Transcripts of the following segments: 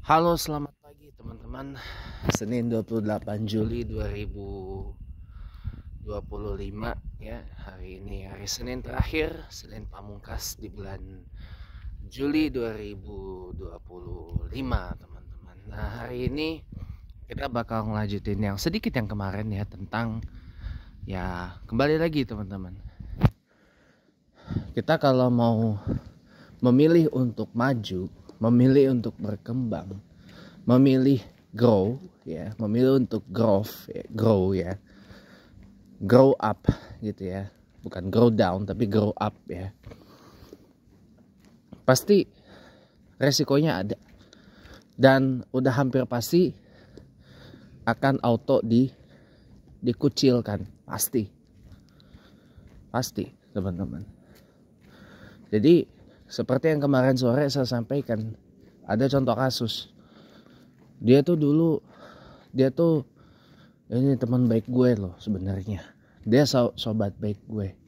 Halo, selamat pagi teman-teman. Senin 28 Juli 2025 ya. Hari ini hari Senin terakhir, Senin pamungkas di bulan Juli 2025, teman-teman. Nah, hari ini kita bakal ngelanjutin yang sedikit yang kemarin ya, tentang ya kembali lagi teman-teman. Kita kalau mau memilih untuk maju, memilih untuk berkembang, memilih grow ya, memilih untuk grow ya, grow up gitu ya, bukan grow down tapi grow up ya, pasti resikonya ada dan udah hampir pasti akan auto dikucilkan, pasti teman-teman. Jadi seperti yang kemarin sore saya sampaikan, ada contoh kasus. Dia tuh ini teman baik gue loh sebenarnya. Dia sobat baik gue.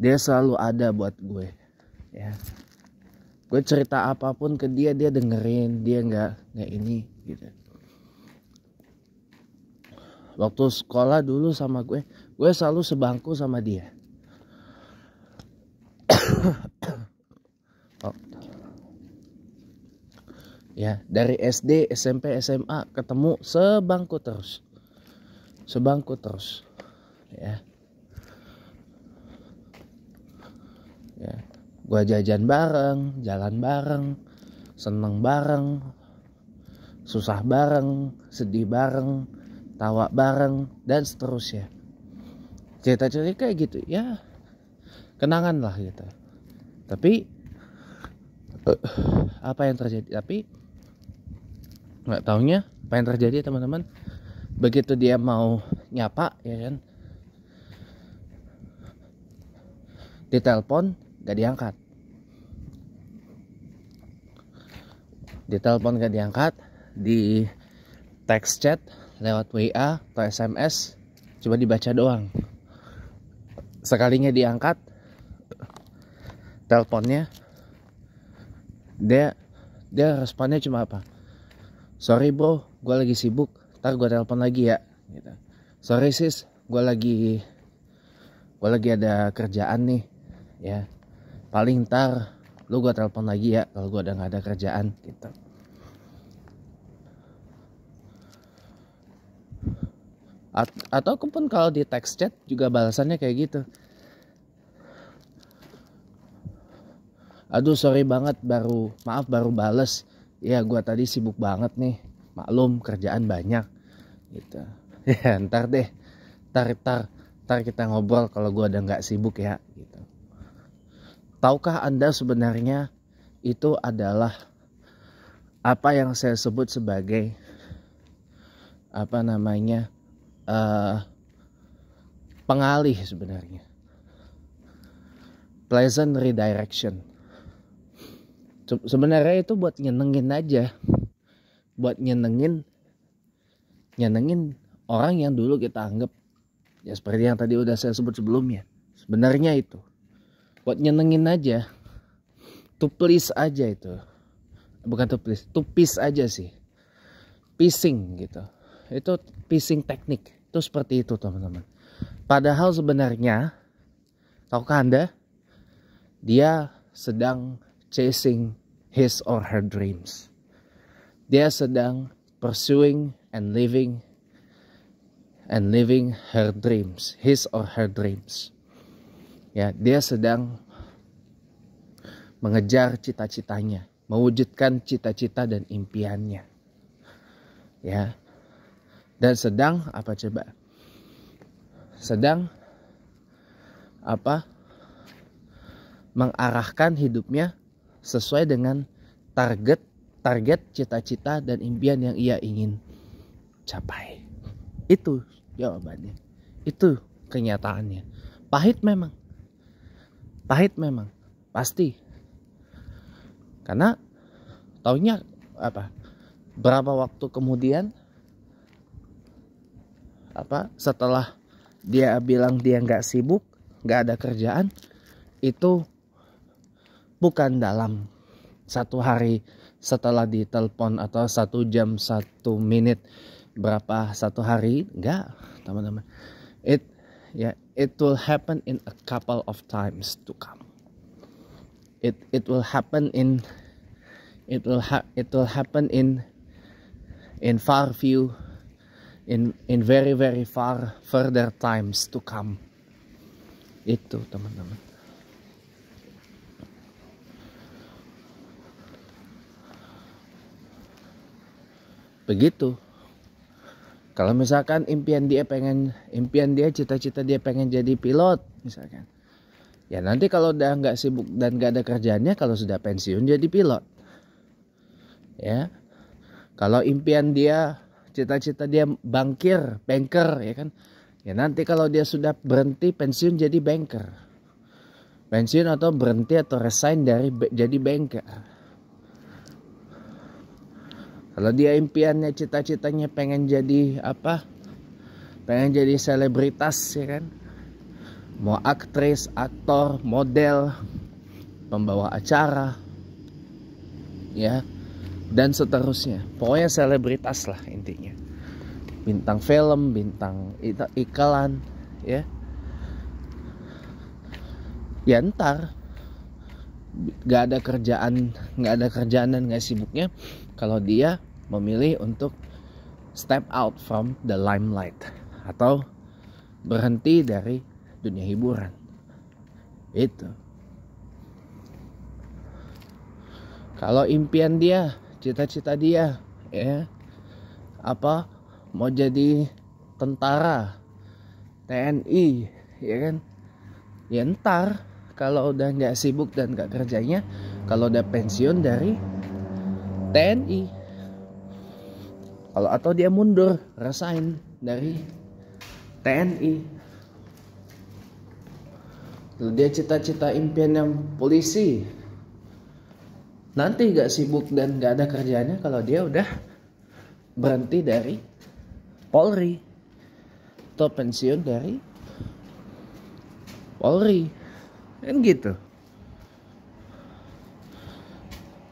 Dia selalu ada buat gue. Ya. Gue cerita apapun ke dia dengerin, dia nggak ini gitu. Waktu sekolah dulu sama gue selalu sebangku sama dia. Ya, dari SD, SMP, SMA ketemu sebangku terus ya. Ya, gua jajan bareng, jalan bareng, seneng bareng, susah bareng, sedih bareng, tawa bareng, dan seterusnya. Cerita-cerita kayak gitu ya, kenangan lah gitu. Tapi apa yang terjadi? Tapi nggak taunya apa yang terjadi teman-teman. Begitu dia mau nyapa ya kan, ditelepon gak diangkat, di text chat lewat WA atau SMS coba dibaca doang. Sekalinya diangkat teleponnya, dia responnya cuma apa? Sorry bro, gue lagi sibuk, ntar gue telepon lagi ya gitu. Sorry sis, gue lagi ada kerjaan nih ya, paling ntar lu gue telepon lagi ya kalau gue udah gak ada kerjaan gitu. Ataupun kalau di text chat juga balasannya kayak gitu. Aduh sorry banget, baru bales ya, gue tadi sibuk banget nih, maklum kerjaan banyak gitu. Ya ntar kita ngobrol kalau gue udah gak sibuk ya gitu. Tahukah Anda sebenarnya itu adalah apa yang saya sebut sebagai pengalih sebenarnya, pleasant redirection. Sebenarnya itu buat nyenengin aja, buat nyenengin orang yang dulu kita anggap ya seperti yang tadi udah saya sebut sebelumnya. Sebenarnya itu buat nyenengin aja, to please aja itu. Bukan to please, to please aja sih. Phishing gitu. Itu phishing teknik. Itu seperti itu teman-teman. Padahal sebenarnya, tahukah Anda, dia sedang chasing his or her dreams. Dia sedang pursuing and living her dreams, his or her dreams. Ya, dia sedang mengejar cita-citanya, mewujudkan cita-cita dan impiannya. Ya. Dan sedang apa coba? Sedang mengarahkan hidupnya sesuai dengan target cita-cita dan impian yang ia ingin capai. Itu jawabannya. Itu kenyataannya. Pahit memang pasti. Karena taunya apa? Berapa waktu kemudian setelah dia bilang dia nggak sibuk, nggak ada kerjaan, itu bukan dalam satu hari setelah ditelepon, atau 1 jam 1 menit berapa satu hari. Enggak, teman-teman. It will happen in a couple of times to come. It will happen in far few, in very very far further times to come. Itu, teman-teman. Begitu. Kalau misalkan cita-cita dia pengen jadi pilot misalkan, ya nanti kalau udah nggak sibuk dan nggak ada kerjaannya, kalau sudah pensiun jadi pilot. Ya, kalau impian dia, cita-cita dia banker, ya kan, ya nanti kalau dia sudah berhenti pensiun jadi banker, pensiun atau berhenti atau resign dari jadi banker. Kalau dia impiannya, cita-citanya pengen jadi apa? Pengen jadi selebritas, ya kan? Mau aktris, aktor, model, pembawa acara, ya, dan seterusnya. Pokoknya selebritas lah intinya. Bintang film, bintang iklan, ya. Ya ntar gak ada kerjaan dan gak sibuknya kalau dia memilih untuk step out from the limelight atau berhenti dari dunia hiburan. Itu. Kalau impian dia, cita-cita dia, ya, apa, mau jadi tentara, TNI, ya kan, ya ntar kalau udah nggak sibuk dan nggak kerjanya, kalau udah pensiun dari TNI, atau dia mundur, resign dari TNI, lalu dia cita-cita impian yang polisi, nanti nggak sibuk dan nggak ada kerjanya kalau dia udah berhenti dari Polri atau pensiun dari Polri, kan gitu.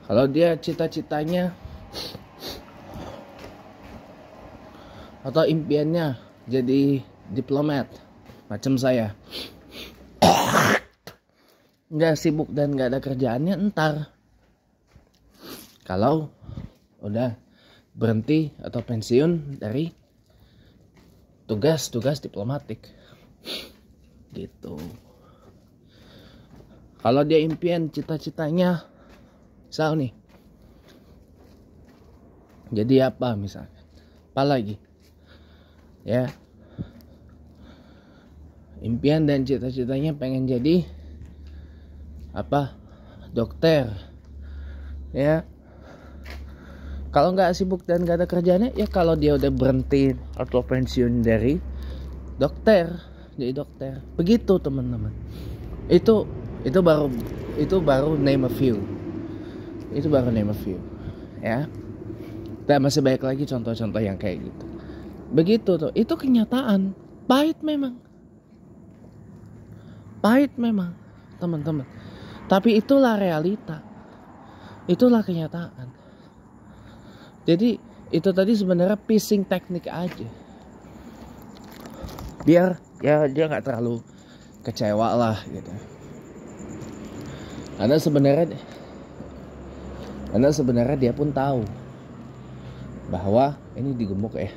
Kalau dia cita-citanya atau impiannya jadi diplomat macam saya, nggak sibuk dan nggak ada kerjaannya, ntar kalau udah berhenti atau pensiun dari tugas diplomatik gitu. Kalau dia impian cita-citanya misal nih jadi apa misalnya, apa lagi ya, impian dan cita-citanya pengen jadi apa, dokter, ya. Kalau nggak sibuk dan nggak ada kerjanya, ya kalau dia udah berhenti atau pensiun dari dokter, jadi dokter. Begitu, teman-teman. Itu baru name a few. Itu baru name a few, ya. Dan masih banyak lagi contoh-contoh yang kayak gitu. Begitu tuh, itu kenyataan. Pahit memang, teman-teman. Tapi itulah realita. Itulah kenyataan. Jadi itu tadi sebenarnya phishing teknik aja, biar ya dia nggak terlalu kecewa lah gitu. Karena sebenarnya dia pun tahu bahwa ini digemuk ya.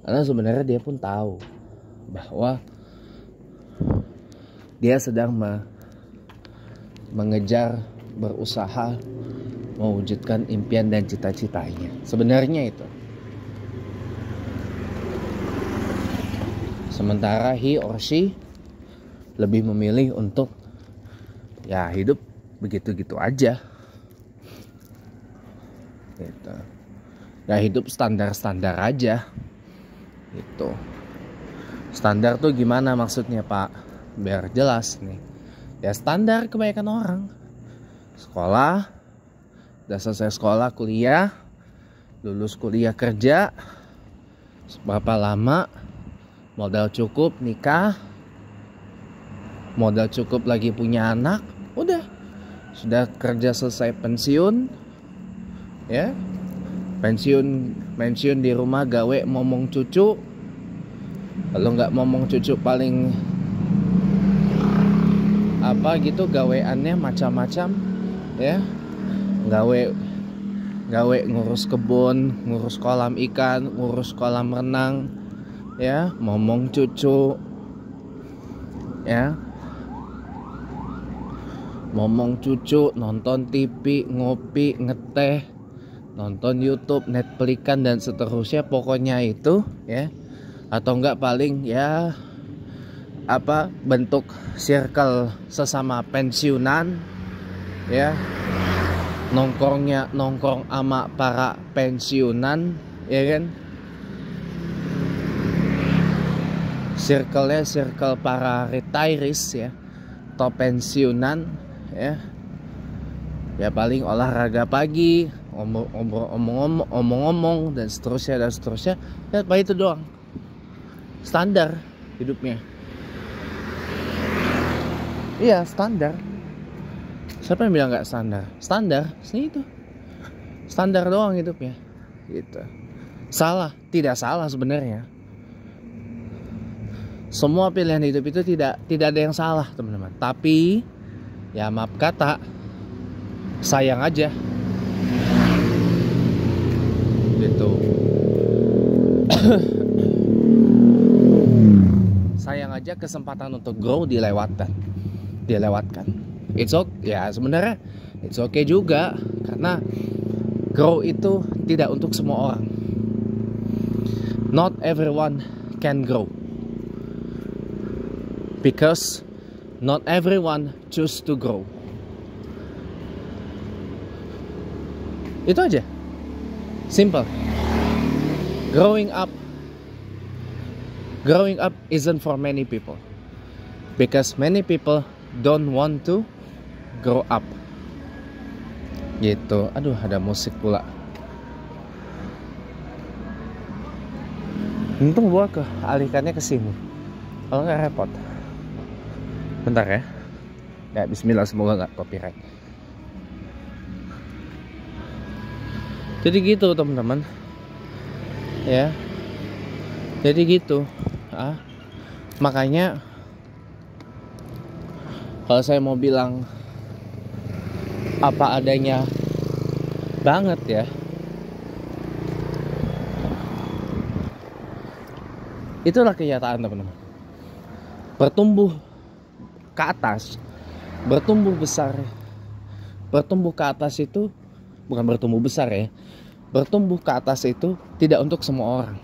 Karena sebenarnya dia pun tahu bahwa dia sedang mengejar, berusaha mewujudkan impian dan cita-citanya. Sebenarnya itu. Sementara he or she lebih memilih untuk ya hidup begitu-gitu aja. Gitu. Ya hidup standar-standar aja. Gitu. Standar tuh gimana maksudnya, Pak? Biar jelas nih. Ya standar kebanyakan orang. Sekolah, udah selesai sekolah, kuliah, lulus kuliah, kerja berapa lama, modal cukup nikah, modal cukup lagi punya anak, udah. Sudah kerja selesai pensiun, ya. Pensiun di rumah gawe momong cucu. Kalau nggak momong cucu paling apa gitu gaweannya macam-macam, ya. Gawe ngurus kebun, ngurus kolam ikan, ngurus kolam renang, ya, momong cucu, ya, momong cucu, nonton TV, ngopi, ngeteh, nonton YouTube, Netflix dan seterusnya, pokoknya itu, ya. Atau enggak paling ya apa bentuk circle sesama pensiunan, ya, nongkrong sama para pensiunan, ya kan, circle para retirees, ya, atau pensiunan, ya. Ya paling olahraga pagi, omong-omong dan seterusnya. Ya apa itu doang, standar hidupnya. Iya standar. Siapa yang bilang nggak standar? Standar, sini itu standar doang hidupnya, gitu. Salah? Tidak salah sebenarnya. Semua pilihan hidup itu tidak ada yang salah, teman-teman. Tapi ya maaf kata, sayang aja, gitu. Sayang aja kesempatan untuk grow dilewatkan. It's okay, ya sebenarnya it's okay juga, karena grow itu tidak untuk semua orang. Not everyone can grow, because not everyone choose to grow. Itu aja, simple. Growing up isn't for many people, because many people don't want to grow up, gitu. Aduh, ada musik pula. Untung gua alihkannya ke sini, kalau nggak repot. Bentar ya. Ya bismillah, semoga nggak copyright. Jadi gitu teman-teman, ya. Jadi gitu. Makanya kalau saya mau bilang apa adanya banget, ya, itulah kenyataan teman-teman. Bertumbuh ke atas, bertumbuh besar, bertumbuh ke atas itu bukan bertumbuh besar, ya. Bertumbuh ke atas itu tidak untuk semua orang,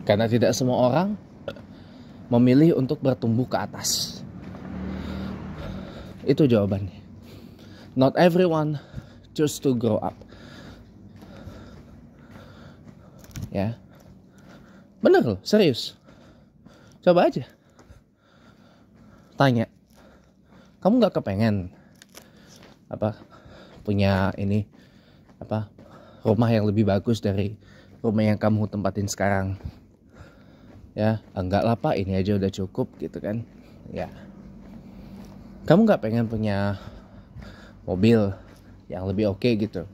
karena tidak semua orang memilih untuk bertumbuh ke atas. Itu jawabannya. Not everyone choose to grow up, ya. Bener loh, serius. Coba aja tanya, kamu nggak kepengen apa punya ini apa rumah yang lebih bagus dari rumah yang kamu tempatin sekarang? Ya enggak lah pak, ini aja udah cukup, gitu kan, ya. Kamu nggak pengen punya mobil yang lebih oke, gitu?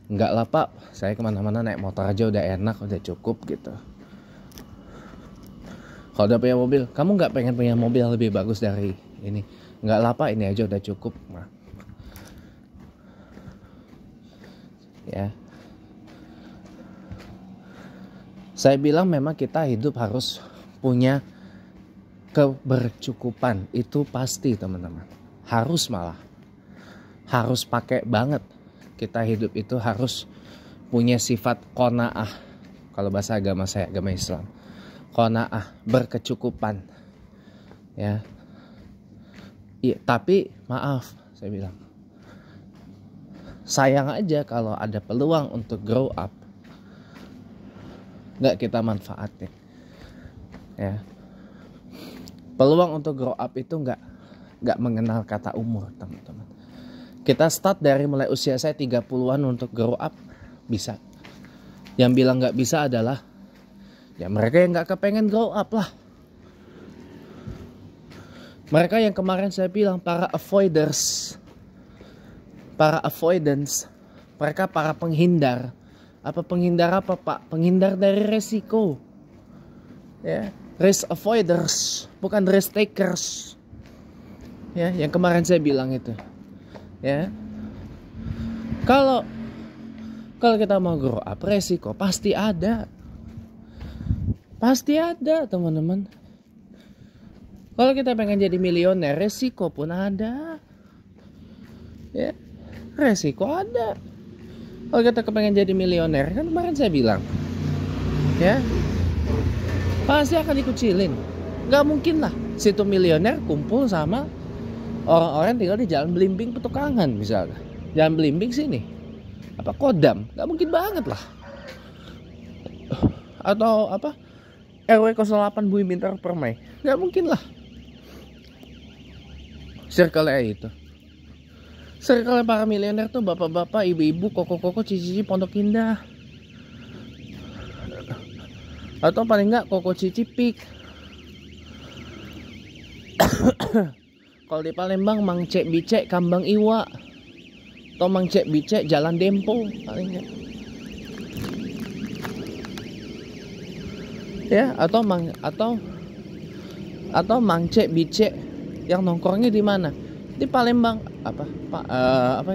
Enggak lah pak, saya kemana-mana naik motor aja udah enak, udah cukup, gitu. Kalau udah punya mobil, kamu nggak pengen punya mobil yang lebih bagus dari ini? Enggak lah pak, ini aja udah cukup. Nah, ya, saya bilang memang kita hidup harus punya kebercukupan, itu pasti teman-teman. Harus, malah harus pakai banget. Kita hidup itu harus punya sifat qanaah. Kalau bahasa agama saya, agama Islam, qanaah, berkecukupan, ya. Iya, tapi maaf, saya bilang, sayang aja kalau ada peluang untuk grow up nggak kita manfaatin, ya. Peluang untuk grow up itu nggak mengenal kata umur, teman-teman. Kita start dari mulai usia saya 30-an untuk grow up, bisa. Yang bilang nggak bisa adalah Ya mereka yang nggak kepengen grow up lah. Mereka yang kemarin saya bilang para avoiders, para avoidance, mereka para penghindar. Apa penghindar apa Pak? Penghindar dari resiko. Ya, risk avoiders, bukan risk takers. Ya, yang kemarin saya bilang itu. Ya. Kalau kita mau grow up, resiko pasti ada. Pasti ada, teman-teman. Kalau kita pengen jadi milioner, resiko pun ada. Ya, resiko ada. Kalau kita kepengen jadi milioner, kan kemarin saya bilang, ya, pasti akan dikucilin. Gak mungkin lah situ milioner kumpul sama orang-orang tinggal di Jalan Belimbing Petukangan misalnya. Jalan Belimbing sini, apa Kodam, gak mungkin banget lah. Atau apa RW 08 Bumi Bintang Permai, gak mungkin lah. Circle itu, circle para milioner tuh bapak-bapak, ibu-ibu, koko-koko, cici-cici Pondok Indah. Atau paling enggak koko cici Pik. Kalau di Palembang Mang Cek Bicek Kambang Iwa. Atau Mang Cek Bicek Jalan Dempo paling enggak. Ya, atau Mang Cek Bicek yang nongkrongnya di mana? Di Palembang apa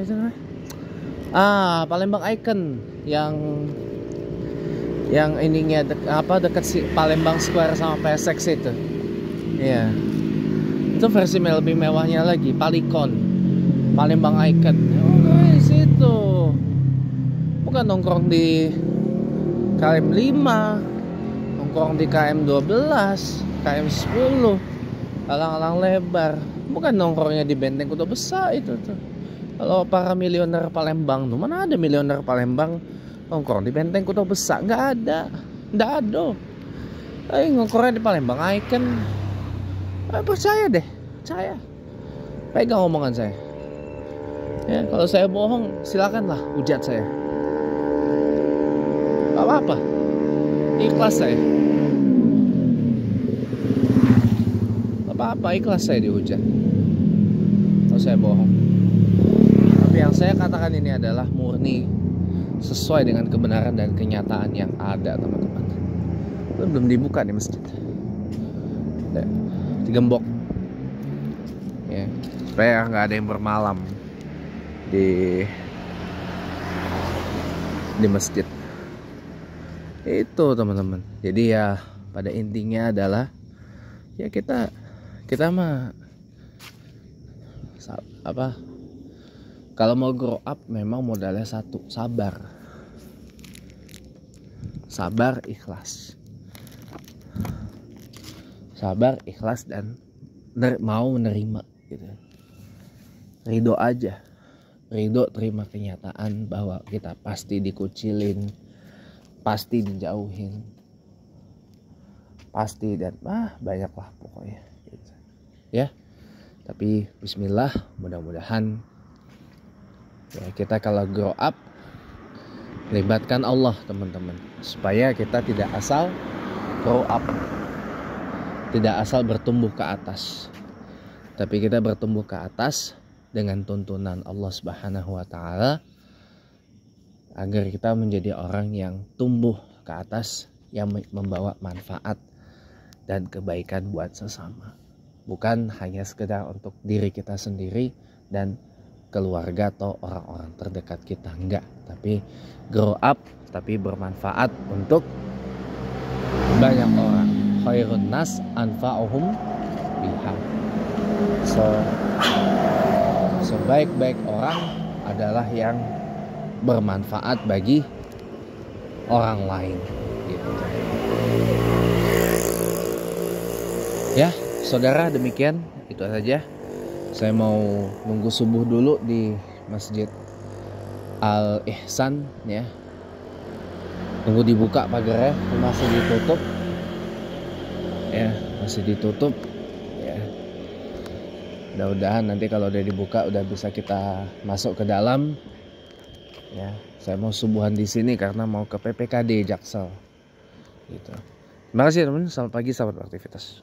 itu namanya? Palembang Icon yang ininya dekat si Palembang Square sama PSX itu. Iya. Itu versi lebih mewahnya lagi, Palikon. Palembang Icon. Oh guys, itu. Bukan nongkrong di KM 5, nongkrong di KM 12, KM 10, alang-alang lebar. Bukan nongkrongnya di Benteng Kota Besar itu tuh. Kalau para milioner Palembang tuh, mana ada milioner Palembang nongkrong di Benteng Kota Besar? Nggak ada. Nongkrongnya di Palembang Icon. Percaya deh, percaya. Pegang omongan saya. Ya, kalau saya bohong, silakanlah hujat saya. Gak apa-apa, ikhlas saya. Gak apa-apa, ikhlas saya dihujat kalau saya bohong. Tapi yang saya katakan ini adalah murni sesuai dengan kebenaran dan kenyataan yang ada, teman-teman. Belum dibuka nih masjid, digembok ya, supaya nggak ada yang bermalam di masjid itu, teman-teman. Jadi ya pada intinya adalah ya kita mah kalau mau grow up memang modalnya satu, sabar ikhlas dan mau menerima gitu. Ridho terima kenyataan bahwa kita pasti dikucilin, pasti dijauhin, pasti dan banyak lah pokoknya gitu. Ya, tapi bismillah, mudah-mudahan ya kita kalau grow up libatkan Allah, teman-teman, supaya kita tidak asal grow up, tidak asal bertumbuh ke atas, tapi kita bertumbuh ke atas dengan tuntunan Allah Subhanahu wa taala, agar kita menjadi orang yang tumbuh ke atas, yang membawa manfaat dan kebaikan buat sesama. Bukan hanya sekedar untuk diri kita sendiri dan keluarga atau orang-orang terdekat kita, enggak, tapi grow up tapi bermanfaat untuk banyak orang. Khairun nas anfa'uhum biha. Sebaik-baik orang adalah yang bermanfaat bagi orang lain gitu. Ya saudara, demikian itu saja. Saya mau nunggu subuh dulu di Masjid Al Ihsan ya. Tunggu dibuka pagarnya, masih ditutup ya, masih ditutup ya. Mudah-mudahan nanti kalau udah dibuka udah bisa kita masuk ke dalam ya. Saya mau subuhan di sini karena mau ke PPKD Jaksel gitu. Terima kasih teman-teman, selamat pagi, selamat beraktivitas.